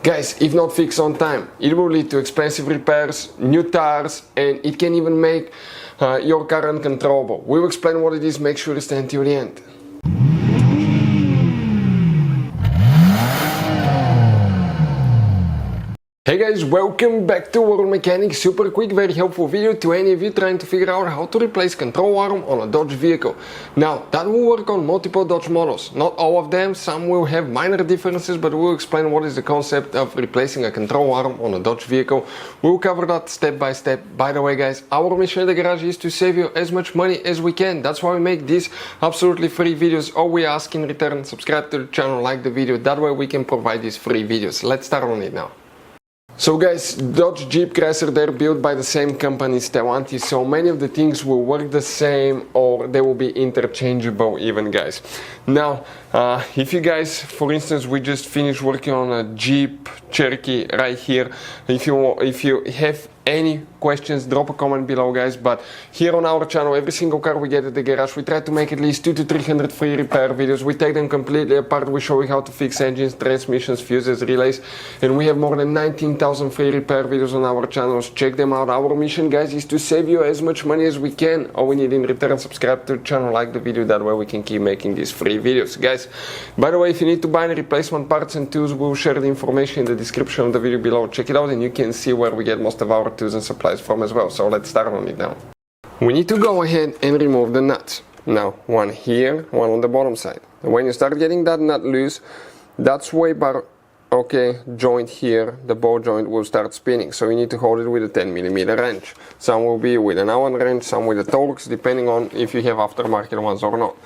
Guys, if not fixed on time, it will lead to expensive repairs, new tires, and it can even make your car uncontrollable. We will explain what it is, make sure you stay until the end. Hey guys, welcome back to World Mechanics. Super quick, very helpful video to any of you trying to figure out how to replace control arm on a Dodge vehicle. Now, that will work on multiple Dodge models. Not all of them, some will have minor differences, but we'll explain what is the concept of replacing a control arm on a Dodge vehicle. We'll cover that step by step. By the way guys, our mission in the garage is to save you as much money as we can. That's why we make these absolutely free videos. All we ask in return, subscribe to the channel, like the video, that way we can provide these free videos. Let's start on it now. So guys, Dodge, Jeep, Chrysler, they're built by the same company, Stellantis, so many of the things will work the same or they will be interchangeable even, guys. Now, if you guys, for instance, we just finished working on a Jeep Cherokee right here. If you have any questions, drop a comment below guys, but here on our channel, every single car we get at the garage, we try to make at least 200 to 300 free repair videos. We take them completely apart, we show you how to fix engines, transmissions, fuses, relays, and we have more than 19,000 free repair videos on our channels. Check them out. Our mission guys is to save you as much money as we can. All we need in return, subscribe to the channel, like the video, that way we can keep making these free videos. Guys, by the way, if you need to buy any replacement parts and tools, we'll share the information in the description of the video below. Check it out and you can see where we get most of our tools and supplies from as well. So let's start on it now. We need to go ahead and remove the nuts. Now, one here, one on the bottom side. When you start getting that nut loose, that sway bar, joint here, the ball joint will start spinning. So you need to hold it with a 10mm wrench. Some will be with an Allen wrench, some with a Torx, depending on if you have aftermarket ones or not.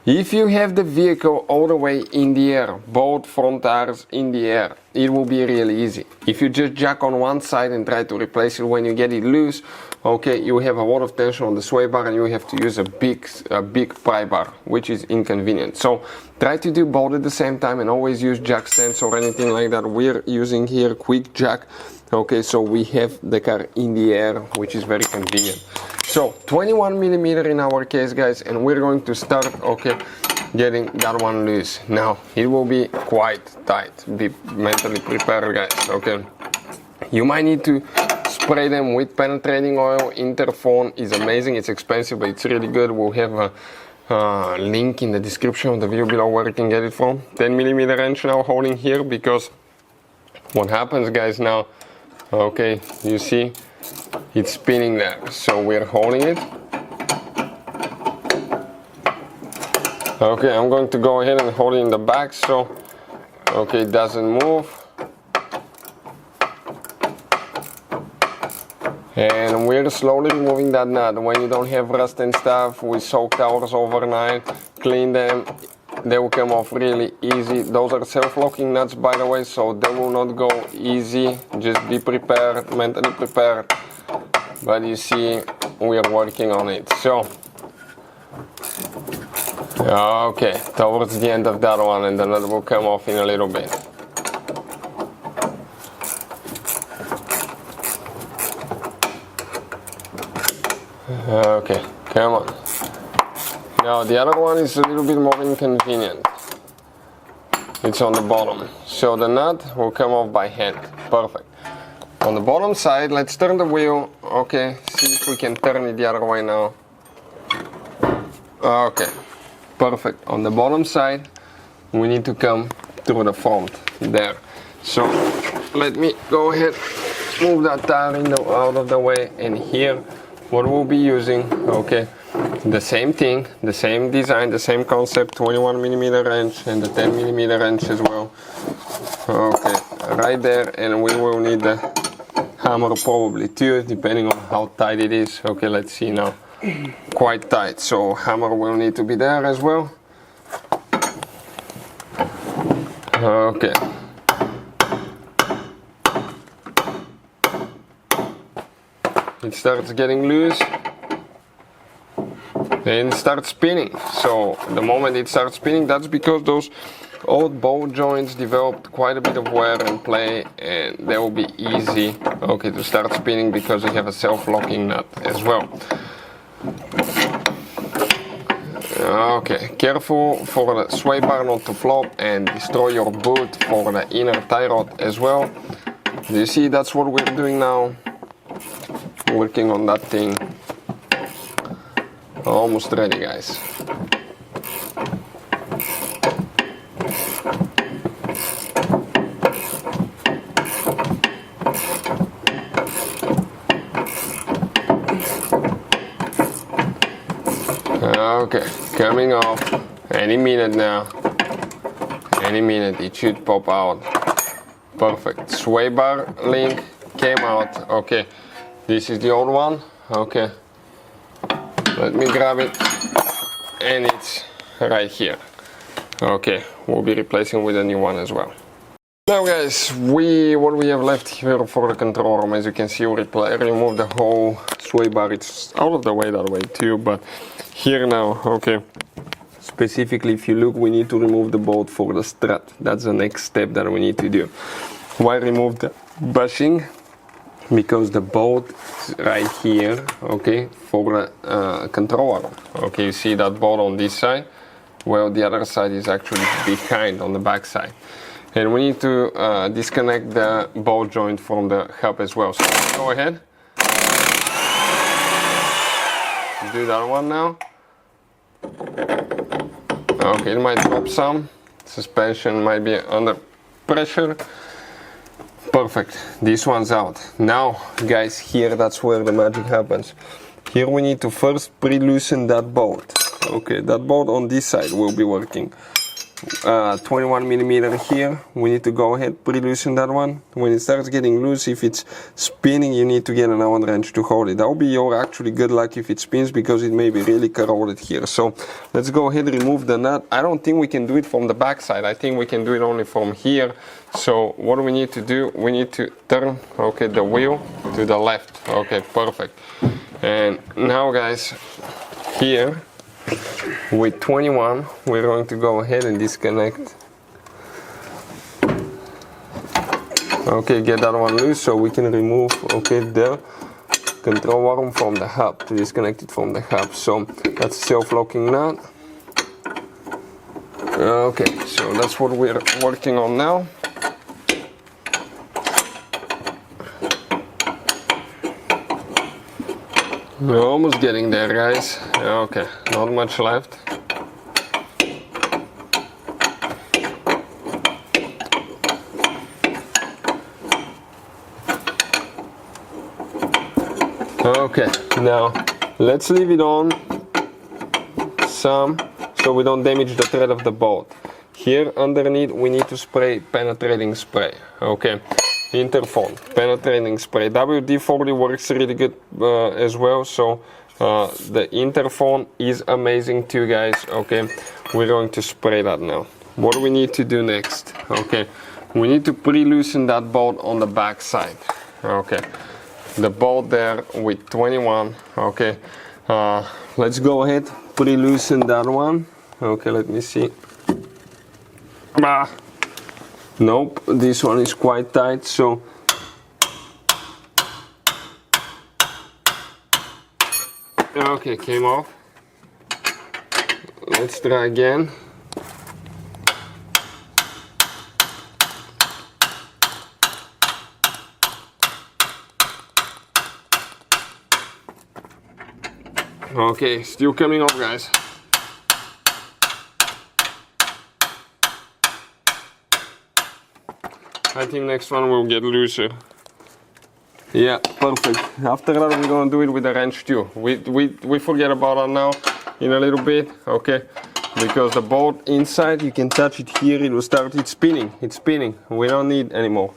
If you have the vehicle all the way in the air, both front tires in the air, it will be really easy. If you just jack on one side and try to replace it when you get it loose, you have a lot of tension on the sway bar and you have to use a big pry bar, which is inconvenient. So try to do both at the same time and always use jack stands or anything like that. We're using here quick jack. So we have the car in the air, which is very convenient. So 21mm in our case guys, and we're going to start getting that one loose. Now it will be quite tight, be mentally prepared guys. You might need to spray them with penetrating oil. Interphone is amazing, it's expensive but it's really good. We'll have a link in the description of the video below where you can get it from. 10mm wrench now holding here, because what happens guys now, you see it's spinning there, so we're holding it. I'm going to go ahead and hold it in the back so it doesn't move. And we're slowly removing that nut. When you don't have rust and stuff, we soak ours overnight, clean them, they will come off really easy. Those are self-locking nuts by the way, so they will not go easy. Just be prepared, mentally prepared. But you see, we are working on it. So towards the end of that one, and the nut will come off in a little bit. Come on. Now the other one is a little bit more inconvenient. It's on the bottom, so the nut will come off by hand. Perfect. On the bottom side, let's turn the wheel. See if we can turn it the other way now. Perfect. On the bottom side, we need to come through the front there. So let me go ahead, move that tire out of the way, and here what we'll be using, the same thing, the same design, the same concept, 21mm wrench and the 10mm wrench as well. Right there, and we will need the hammer probably too, depending on how tight it is. Let's see now. Quite tight, so hammer will need to be there as well. It starts getting loose and starts spinning. So the moment it starts spinning, that's because those old ball joints developed quite a bit of wear and play, and they will be easy to start spinning because they have a self-locking nut as well. Okay, careful for the sway bar not to flop and destroy your boot for the inner tie rod as well. Do you see, that's what we're doing now. Working on that thing. Almost ready, guys. Okay, coming off any minute now. Any minute it should pop out. Perfect. Sway bar link came out. Okay, this is the old one. Okay, let me grab it, and it's right here. Okay, we'll be replacing with a new one as well. Now guys, what we have left here for the control room, as you can see, we remove the whole sway bar. It's out of the way that way too, but here now, okay, specifically if you look, we need to remove the bolt for the strut. That's the next step that we need to do. Why remove the bushing? Because the bolt is right here, okay, for the control arm. Okay, you see that bolt on this side? Well, the other side is actually behind on the back side. And we need to disconnect the bolt joint from the hub as well. So go ahead. Do that one now. Okay, it might drop some. Suspension might be under pressure. Perfect. This one's out. Now, guys, here that's where the magic happens. Here we need to first pre-loosen that bolt. Okay, that bolt on this side will be working. 21mm here, we need to go ahead, pre-loosen that one. When it starts getting loose, if it's spinning, you need to get an Allen wrench to hold it. That will be your actually good luck if it spins, because it may be really corroded here. So let's go ahead and remove the nut. I don't think we can do it from the back side. I think we can do it only from here. So what do we need to do? We need to turn, okay, the wheel to the left. Okay, perfect. And now guys, here with 21, we're going to go ahead and disconnect. Okay, get that one loose so we can remove, okay, the control arm from the hub, to disconnect it from the hub. So that's self-locking nut. Okay, so that's what we're working on now. We're almost getting there, guys. Okay, not much left. Okay, now let's leave it on some so we don't damage the thread of the bolt. Here underneath we need to spray penetrating spray. Okay. Interphone, penetrating spray. WD-40 works really good as well, so the interphone is amazing too, guys. Okay, we're going to spray that now. What do we need to do next? Okay, we need to pre-loosen that bolt on the back side. Okay, the bolt there with 21. Okay, let's go ahead, pre-loosen that one. Okay, let me see. Nope, this one is quite tight, so okay, came off. Let's try again. Okay, still coming off, guys. I think next one will get looser. Yeah, perfect. After that we're gonna do it with a wrench too. We forget about that now in a little bit, okay? Because the bolt inside, you can touch it here, it will start, it's spinning. We don't need anymore.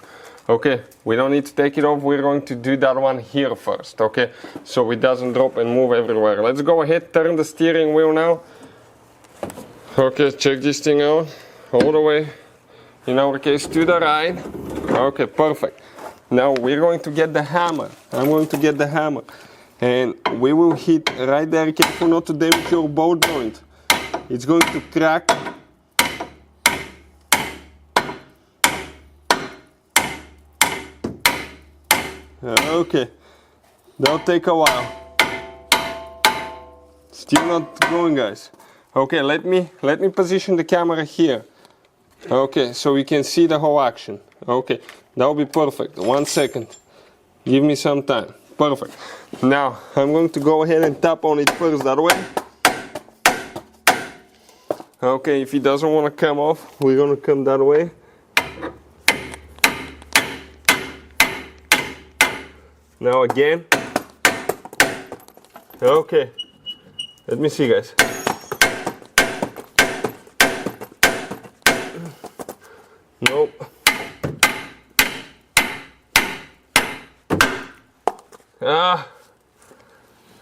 Okay, we don't need to take it off, we're going to do that one here first, okay? So it doesn't drop and move everywhere. Let's go ahead, turn the steering wheel now. Okay, check this thing out, all the way. In our case, to the right. Okay, perfect. Now we're going to get the hammer. I'm going to get the hammer. And we will hit right there. Careful not to damage your bolt joint. It's going to crack. Okay. That'll take a while. Still not going, guys. Okay, let me position the camera here. Okay, so we can see the whole action. Okay, that will be perfect. 1 second. Give me some time. Perfect. Now I'm going to go ahead and tap on it first that way. Okay, if it doesn't want to come off, we're going to come that way. Now again. Okay, let me see, guys. Nope.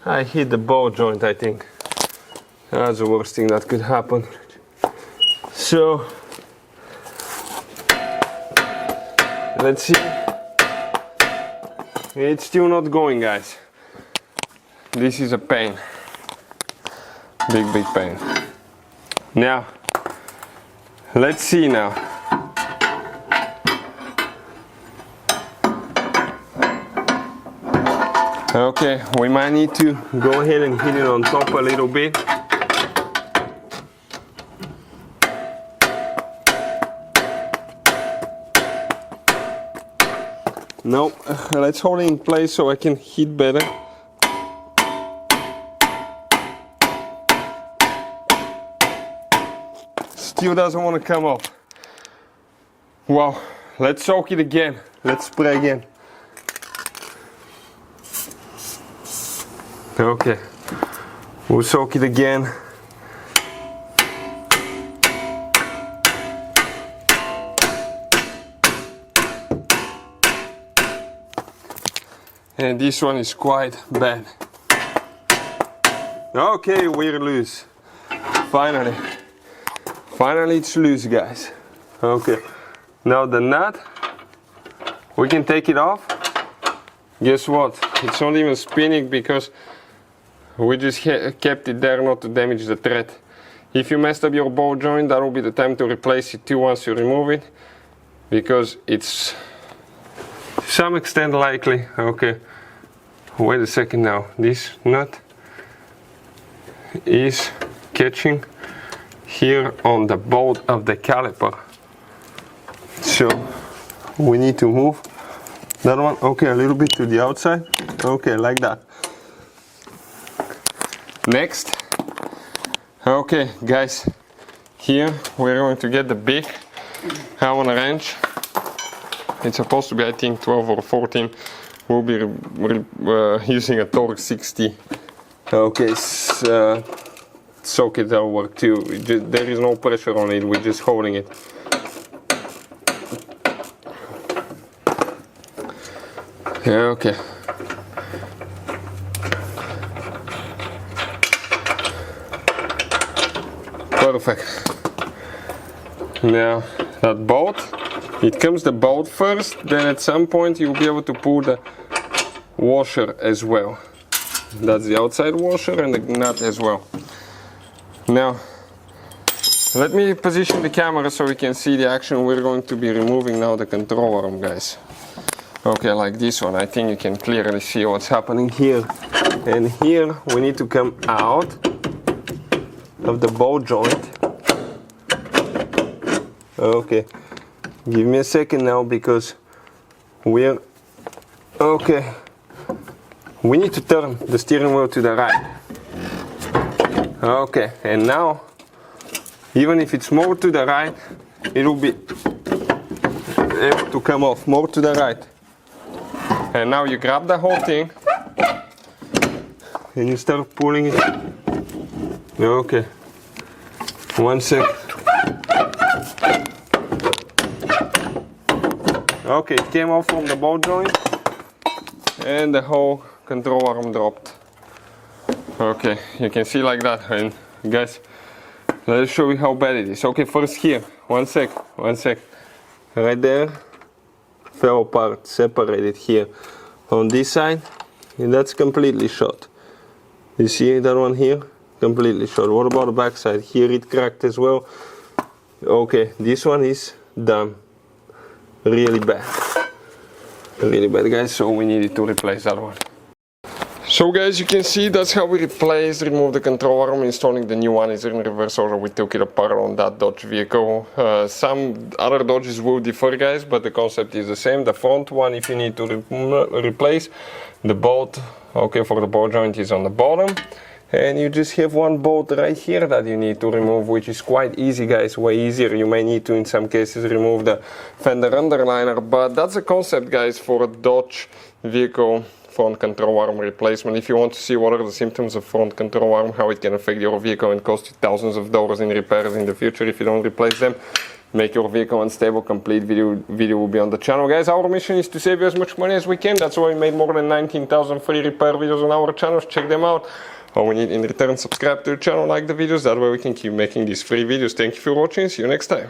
I hit the ball joint, I think. That's the worst thing that could happen. So, let's see. It's still not going, guys. This is a pain. Big pain. Now, let's see now. Okay, we might need to go ahead and hit it on top a little bit. Nope, let's hold it in place so I can hit better. Still doesn't want to come off. Wow, let's soak it again. Let's spray again. Okay, we'll soak it again. And this one is quite bad. Okay, we're loose. Finally it's loose, guys. Okay, now the nut, we can take it off. Guess what? It's not even spinning because we just kept it there not to damage the thread. If you messed up your ball joint, that will be the time to replace it too once you remove it, because it's to some extent likely. Okay, wait a second now. This nut is catching here on the bolt of the caliper, so we need to move that one. Okay, a little bit to the outside. Okay, like that. Next. Okay, guys, here we're going to get the big Allen wrench. It's supposed to be, I think, 12 or 14. We'll be using a torque 60. Okay, socket that'll work too. There is no pressure on it, we're just holding it. Yeah, okay. Perfect. Now that bolt, it comes the bolt first, then at some point you'll be able to pull the washer as well. That's the outside washer and the nut as well. Now let me position the camera so we can see the action. We're going to be removing now the control arm, guys. Okay, like this one. I think you can clearly see what's happening here. And here we need to come out of the ball joint. Okay, give me a second now because we're okay. We need to turn the steering wheel to the right. Okay, and now even if it's more to the right, it will be able to come off more to the right. And now you grab the whole thing and you start pulling it. Okay, 1 sec. Okay, it came off from the ball joint and the whole control arm dropped. Okay, you can see like that. And guys, let's show you how bad it is. Okay, first here, 1 sec. Right there, fell apart, separated here. On this side, and that's completely shot. You see that one here? Completely shot. What about the back side? Here it cracked as well. Okay, this one is done. Really bad, guys, so we needed to replace that one. So guys, you can see that's how we remove the control arm. Installing the new one is in reverse order. We took it apart on that Dodge vehicle. Some other Dodges will differ, guys, but the concept is the same. The front one, if you need to replace the bolt, okay, for the ball joint is on the bottom. And you just have one bolt right here that you need to remove, which is quite easy, guys, way easier. You may need to, in some cases, remove the fender underliner, but that's the concept, guys, for a Dodge vehicle front control arm replacement. If you want to see what are the symptoms of front control arm, how it can affect your vehicle and cost you thousands of dollars in repairs in the future if you don't replace them, make your vehicle unstable, complete video will be on the channel. Guys, our mission is to save you as much money as we can. That's why we made more than 19,000 free repair videos on our channels. Check them out. All we need in return, subscribe to the channel, like the videos, that way we can keep making these free videos. Thank you for watching, see you next time.